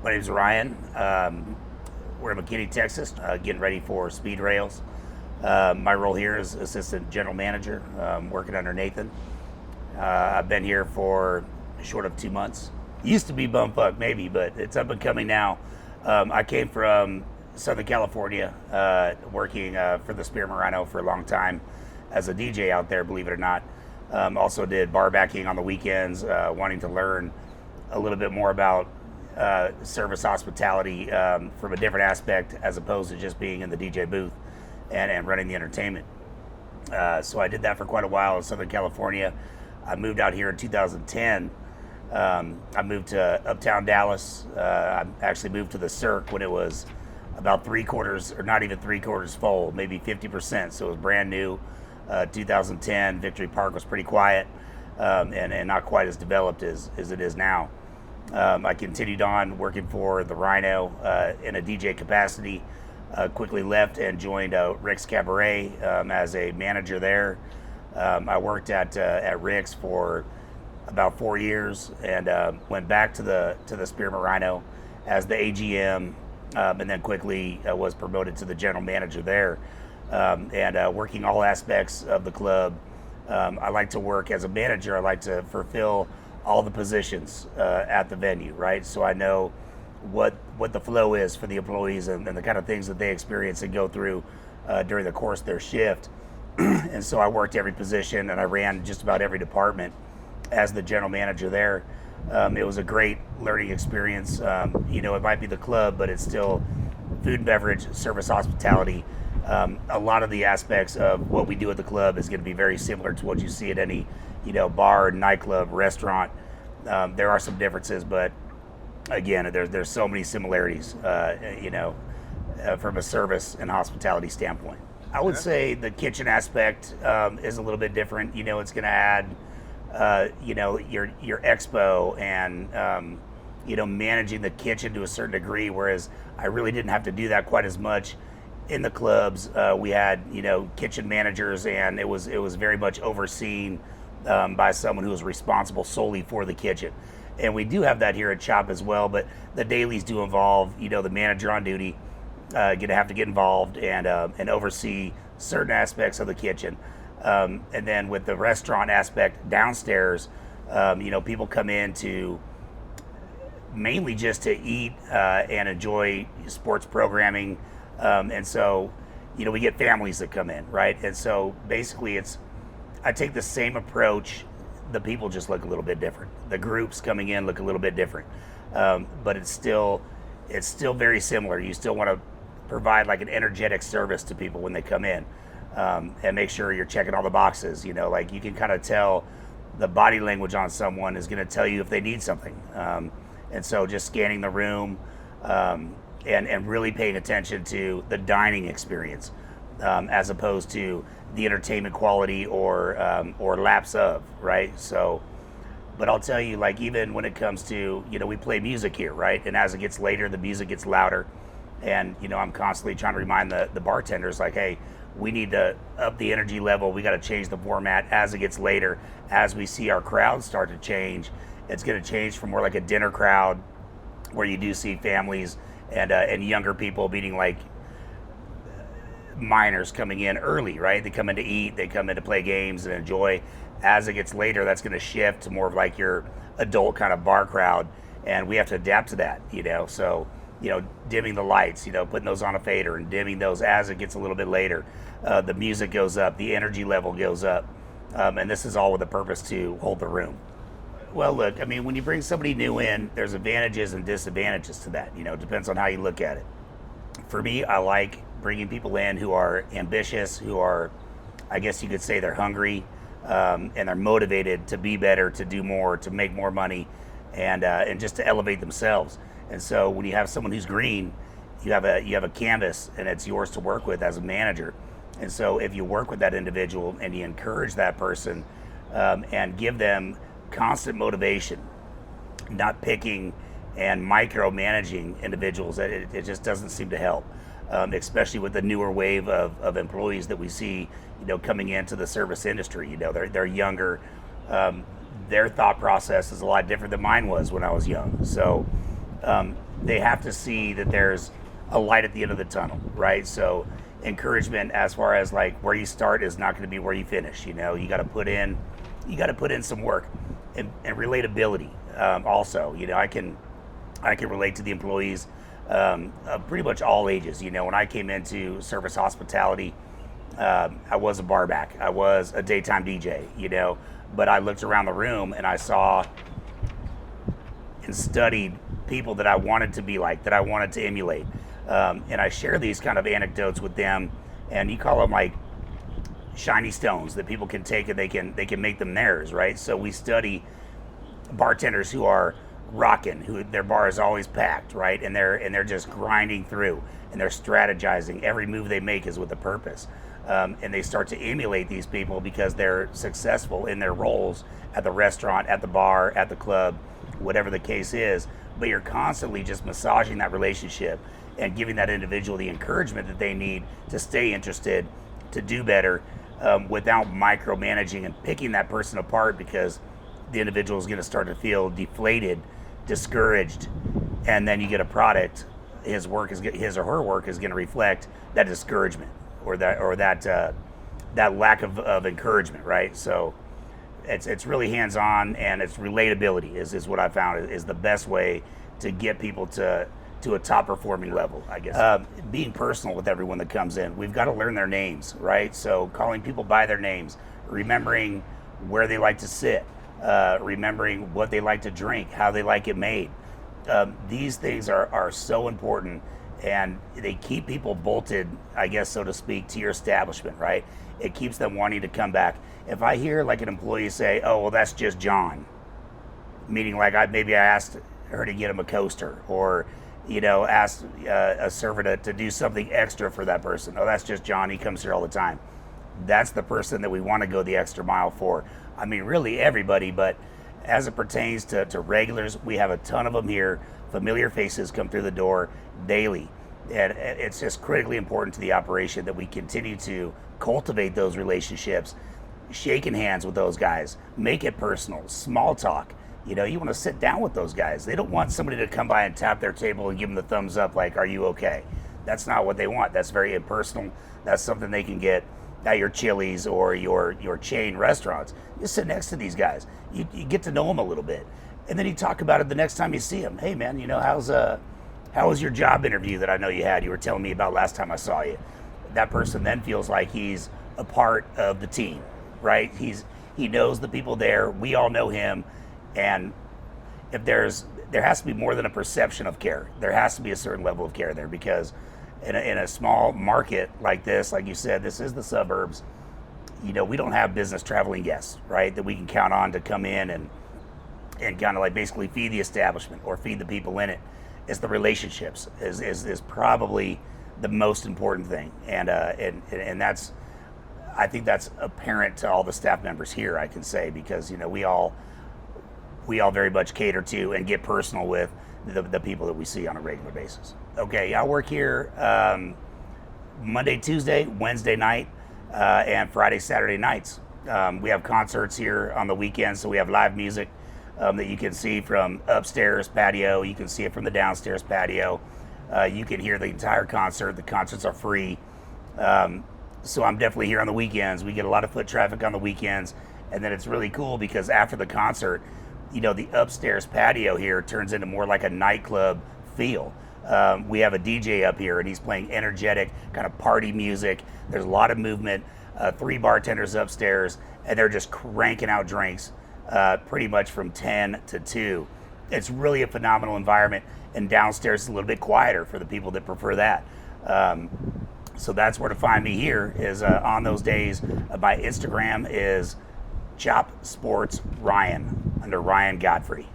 My name's Ryan. We're in McKinney, Texas, getting ready for Speedrailz. My role here is assistant general manager, working under Nathan. I've been here for short of 2 months. Used to be bumfuck maybe, but it's up and coming now. I came from Southern California, working for the Spearmint Rhino for a long time as a DJ out there, believe it or not. Also did bar backing on the weekends, wanting to learn a little bit more about service hospitality from a different aspect as opposed to just being in the DJ booth and running the entertainment. So I did that for quite a while in Southern California. I moved out here in 2010. I moved to uptown Dallas. I actually moved to the Cirque when it was about 3/4, or not even 3/4 full, maybe 50%. So it was brand new. 2010, Victory Park was pretty quiet and not quite as developed as it is now. I continued on working for the Rhino in a DJ capacity. Quickly left and joined Rick's Cabaret as a manager there. I worked at Rick's for about 4 years and went back to the Spearmint Rhino as the AGM, and then quickly was promoted to the general manager there, and working all aspects of the club. I like to work as a manager. I like to fulfill all the positions at the venue, right? So I know what the flow is for the employees and the kind of things that they experience and go through during the course of their shift. And so I worked every position and I ran just about every department as the general manager there. It was a great learning experience. It might be the club, but it's still food and beverage, service hospitality. A lot of the aspects of what we do at the club is going to be very similar to what you see at any bar, nightclub, restaurant. There are some differences, but again, there's so many similarities, from a service and hospitality standpoint. I would say the kitchen aspect is a little bit different. It's going to add, your expo and, managing the kitchen to a certain degree, whereas I really didn't have to do that quite as much in the clubs. We had, kitchen managers, and it was very much overseen by someone who was responsible solely for the kitchen. And we do have that here at Chop as well, but the dailies do involve, the manager on duty going to have to get involved and oversee certain aspects of the kitchen. And then with the restaurant aspect downstairs, people come in to mainly just to eat and enjoy sports programming. And so, we get families that come in, right? And so basically I take the same approach. The people just look a little bit different. The groups coming in look a little bit different. But it's still very similar. You still want to provide like an energetic service to people when they come in, and make sure you're checking all the boxes. You can kind of tell the body language on someone is going to tell you if they need something. And so just scanning the room, and really paying attention to the dining experience, as opposed to the entertainment quality or lapse of, right? So, but I'll tell you, like, even when it comes to, we play music here, right? And as it gets later, the music gets louder. And, I'm constantly trying to remind the bartenders, like, hey, we need to up the energy level. We got to change the format as it gets later. As we see our crowd start to change, it's going to change from more like a dinner crowd where you do see families and younger people meeting like minors coming in early, right? They come in to eat, they come in to play games and enjoy. As it gets later, that's going to shift to more of like your adult kind of bar crowd, and we have to adapt to that, So, dimming the lights, putting those on a fader and dimming those as it gets a little bit later. The music goes up, the energy level goes up, and this is all with the purpose to hold the room. Well, look, when you bring somebody new in, there's advantages and disadvantages to that. It depends on how you look at it. For me, I like bringing people in who are ambitious, who are, I guess you could say, they're hungry, and they're motivated to be better, to do more, to make more money, and just to elevate themselves. And so when you have someone who's green, you have a canvas, and it's yours to work with as a manager. And so if you work with that individual and you encourage that person, and give them constant motivation, not picking and micromanaging individuals, it just doesn't seem to help. Especially with the newer wave of employees that we see, coming into the service industry. They're younger. Their thought process is a lot different than mine was when I was young. So they have to see that there's a light at the end of the tunnel, right? So encouragement as far as like where you start is not going to be where you finish. You know, you got to put in some work, and relatability. Also, you know, I can relate to the employees of pretty much all ages. You know, when I came into service hospitality, I was a barback, I was a daytime DJ, you know, but I looked around the room and I saw and studied people that I wanted to be like, that I wanted to emulate. And I share these kind of anecdotes with them, and you call them like shiny stones that people can take and they can make them theirs, right? So we study bartenders who are rocking, who their bar is always packed, right? And they're just grinding through, and they're strategizing. Every move they make is with a purpose. And they start to emulate these people because they're successful in their roles at the restaurant, at the bar, at the club, whatever the case is. But you're constantly just massaging that relationship and giving that individual the encouragement that they need to stay interested, to do better, without micromanaging and picking that person apart, because the individual is going to start to feel deflated, discouraged, and then you get a product. His or her work is going to reflect that discouragement or that lack of encouragement, right? So it's really hands-on, and it's relatability is what I found is the best way to get people to a top performing level, I guess. Being personal with everyone that comes in. We've got to learn their names, right? So calling people by their names, remembering where they like to sit, remembering what they like to drink, how they like it made. These things are so important, and they keep people bolted, I guess, so to speak, to your establishment, right? It keeps them wanting to come back. If I hear like an employee say, "Oh, well, that's just John," meaning like I asked her to get him a coaster, or you know, asked a server to do something extra for that person. Oh, that's just John. He comes here all the time. That's the person that we want to go the extra mile for. I mean, really everybody, but as it pertains to regulars, we have a ton of them here. Familiar faces come through the door daily. And it's just critically important to the operation that we continue to cultivate those relationships, shaking hands with those guys, make it personal, small talk. You know, you want to sit down with those guys. They don't want somebody to come by and tap their table and give them the thumbs up like, "Are you okay?" That's not what they want. That's very impersonal. That's something they can get at your Chili's or your chain restaurants. You sit next to these guys. You get to know them a little bit. And then you talk about it the next time you see them. "Hey, man, you know, how was your job interview that I know you had? You were telling me about last time I saw you." That person then feels like he's a part of the team, right? He knows the people there. We all know him. And if there has to be more than a perception of care. There has to be a certain level of care there, because in a small market like this, like you said, this is the suburbs. You know, we don't have business traveling guests, right, that we can count on to come in and kind of like basically feed the establishment or feed the people in it. It's the relationships is probably the most important thing, and that's, I think that's apparent to all the staff members here, I can say, because you know we all very much cater to and get personal with the people that we see on a regular basis. Okay, I work here Monday, Tuesday, Wednesday night, and Friday, Saturday nights. We have concerts here on the weekends, so we have live music that you can see from upstairs patio. You can see it from the downstairs patio. You can hear the entire concert. The concerts are free. So I'm definitely here on the weekends. We get a lot of foot traffic on the weekends. And then it's really cool because after the concert, you know, the upstairs patio here turns into more like a nightclub feel. We have a DJ up here, and he's playing energetic kind of party music. There's a lot of movement. 3 bartenders upstairs, and they're just cranking out drinks pretty much from 10 to 2. It's really a phenomenal environment, and downstairs is a little bit quieter for the people that prefer that. So that's where to find me here is on those days. My Instagram is Chop Sports Ryan, under Ryan Godfrey.